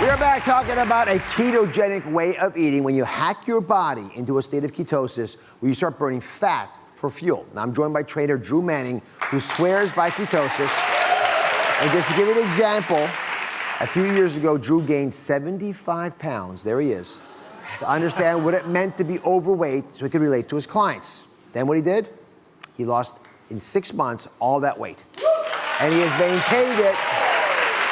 We are back talking about a ketogenic way of eating when you hack your body into a state of ketosis where you start burning fat for fuel. Now, I'm joined by trainer Drew Manning, who swears by ketosis. And just to give you an example, a few years ago, Drew gained 75 pounds, there he is, to understand what it meant to be overweight so he could relate to his clients. Then what he did? He lost, in 6 months, all that weight. And he has maintained it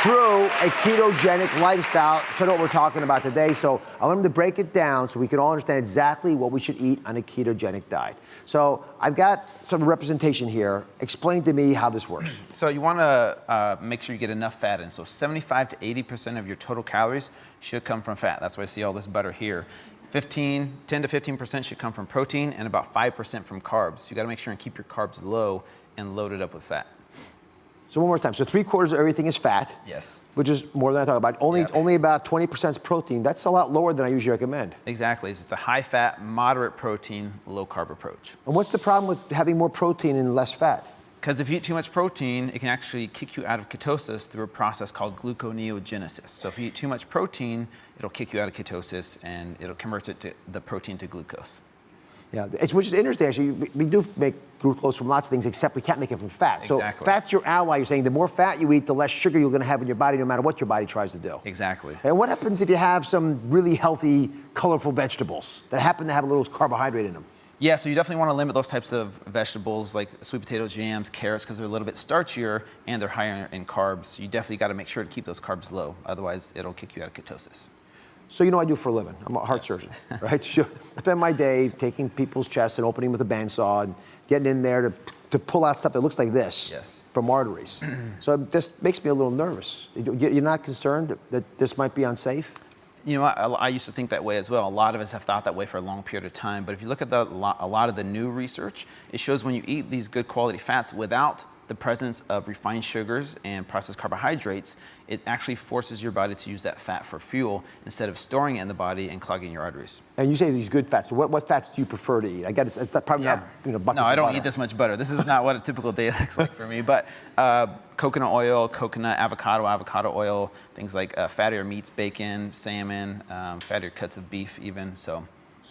through a ketogenic lifestyle. So that's what we're talking about today. So I want him to break it down so we can all understand exactly what we should eat on a ketogenic diet. So I've got some representation here. Explain to me how this works. So you want to make sure you get enough fat in. So 75 to 80% of your total calories should come from fat. That's why I see all this butter here. 10 to 15% should come from protein and about 5% from carbs. So you got to make sure and keep your carbs low and load it up with fat. So one more time. So 3/4 of everything is fat. Yes. Which is more than I talk about. Only about 20% is protein. That's a lot lower than I usually recommend. Exactly. It's a high fat, moderate protein, low carb approach. And what's the problem with having more protein and less fat? Because if you eat too much protein, it can actually kick you out of ketosis through a process called gluconeogenesis. So if you eat too much protein, it'll kick you out of ketosis and it'll convert the protein to glucose. Yeah, which is interesting, actually. We do make glucose from lots of things, except we can't make it from fat. Exactly. So fat's your ally. You're saying the more fat you eat, the less sugar you're going to have in your body, no matter what your body tries to do. Exactly. And what happens if you have some really healthy, colorful vegetables that happen to have a little carbohydrate in them? Yeah, so you definitely want to limit those types of vegetables like sweet potatoes, yams, carrots, because they're a little bit starchier and they're higher in carbs. So you definitely got to make sure to keep those carbs low. Otherwise, it'll kick you out of ketosis. So you know what I do for a living. I'm a heart surgeon, right? I spend my day taking people's chests and opening with a bandsaw and getting in there to pull out stuff that looks like this from arteries. So it just makes me a little nervous. You're not concerned that this might be unsafe? You know, I used to think that way as well. A lot of us have thought that way for a long period of time. But if you look at a lot of the new research, it shows when you eat these good quality fats without the presence of refined sugars and processed carbohydrates, it actually forces your body to use that fat for fuel instead of storing it in the body and clogging your arteries. And you say these good fats. So what fats do you prefer to eat? I guess it's probably not buckets No, I don't butter. eat this much butter. This is not what a typical day looks like for me. But coconut oil, coconut, avocado oil, things like fattier meats, bacon, salmon, fattier cuts of beef even. So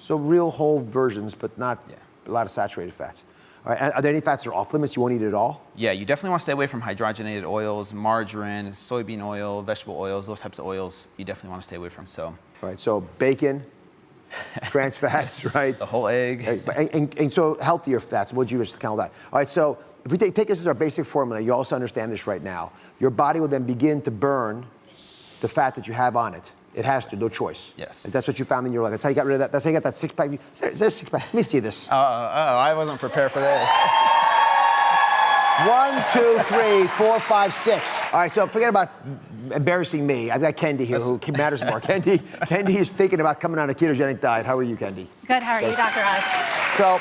real whole versions, but not a lot of saturated fats. All right, are there any fats that are off limits you won't eat at all? Yeah, you definitely want to stay away from hydrogenated oils, margarine, soybean oil, vegetable oils, those types of oils you definitely want to stay away from. So. All right, so bacon, trans fats, right? The whole egg. And so healthier fats, what would you just count that? All right, so if we take this as our basic formula, you also understand this right now. Your body will then begin to burn the fat that you have on it. It has to, no choice. Yes. That's what you found in your life. That's how you got rid of that. That's how you got that six-pack. Is there a six-pack? Let me see this. I wasn't prepared for this. 1, 2, 3, 4, 5, 6. All right, so forget about embarrassing me. I've got Kendi here, who matters more. Kendi is thinking about coming on a ketogenic diet. How are you, Kendi? Good, how are you, Dr. Oz? So,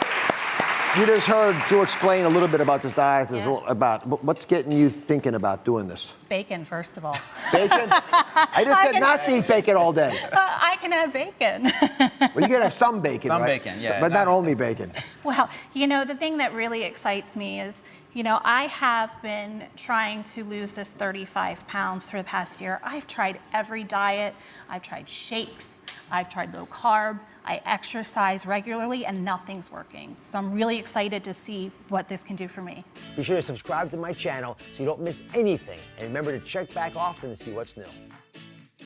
you just heard Drew explain a little bit about this diet, about what's getting you thinking about doing this? Bacon, first of all. Bacon? I just said not to eat bacon all day. I can have bacon. Well, you can have some bacon, Some right? bacon, yeah. But not only bacon. Well, you know, the thing that really excites me is, you know, I have been trying to lose this 35 pounds for the past year. I've tried every diet. I've tried shakes. I've tried low carb. I exercise regularly and nothing's working. So I'm really excited to see what this can do for me. Be sure to subscribe to my channel so you don't miss anything. And remember to check back often to see what's new.